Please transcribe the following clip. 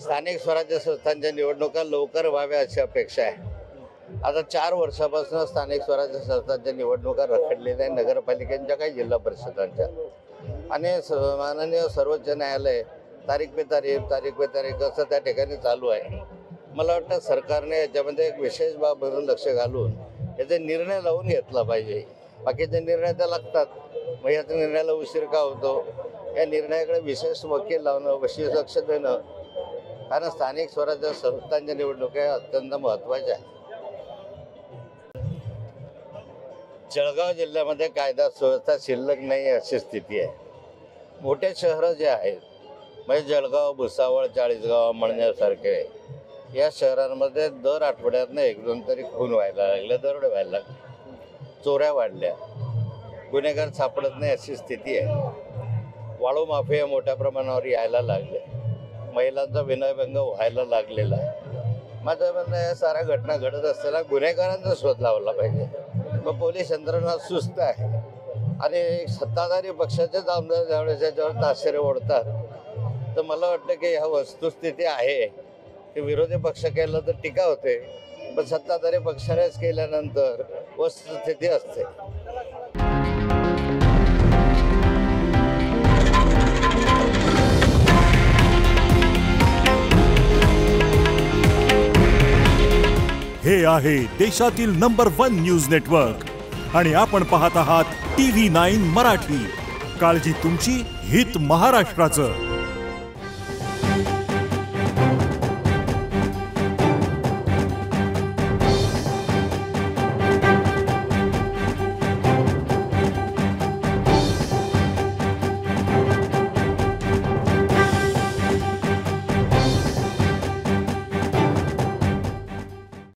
स्थानिक स्वराज्य संस्थांच्या निवडणुका लवकर व्हाव्या अशी अपेक्षा आहे। आता 4 वर्षापासून स्थानिक स्वराज्य संस्थांच्या निवडणुका रखडलेल्या आहे, नगरपालिकांच्या काही जिल्हा परिषदांच्या, आणि माननीय सर्वोच्च न्यायालय तारीख पे तारीख असं त्या ठिकाणी चालू आहे। मला वाटतं सरकारने याच्यामध्ये एक विशेष बाब म्हणून लक्ष घालून याचे निर्णय लावून घेतला पाहिजे। बाकीचे निर्णय तर लागतात, मग याचा निर्णयाला उशीर का होतो, या निर्णयाकडे विशेष वकील लावणं, विशेष लक्ष देणं, कारण स्थानिक स्वराज्य संस्थांच्या निवडणुका अत्यंत महत्त्वाच्या आहेत। जळगाव जिल्ह्यामध्ये कायदा सुव्यवस्था शिल्लक नाही अशी स्थिती आहे। मोठे शहरं जे आहेत म्हणजे जळगाव, भुसावळ, चाळीसगाव, मळण्यासारखे या शहरांमध्ये दर आठवड्यातनं 1-2 तरी खून व्हायला लागले, दरोडे व्हायला लागले, चोऱ्या वाढल्या, गुन्हेगार सापडत नाही अशी स्थिती आहे। वाळू माफिया मोठ्या प्रमाणावर यायला लागले, महिलांचा विनयभंग व्हायला लागलेला आहे। माझं म्हणणं या साऱ्या घटना घडत असताना गुन्हेगारांचा शोध लावला पाहिजे। मग पोलीस यंत्रणा सुस्त आहे आणि सत्ताधारी पक्षाचेच आमदार ज्यावेळेस याच्यावर ताशेरे ओढतात, तर मला वाटतं की ह्या वस्तुस्थिती आहे की विरोधी पक्ष केलं तर टीका होते, पण सत्ताधारी पक्षानेच केल्यानंतर वस्तुस्थिती असते। हे आहे देशातील नंबर 1 न्यूज नेटवर्क आणि आपण पाहत आहात TV9 मराठी। काळजी तुमची, हित महाराष्ट्राचं।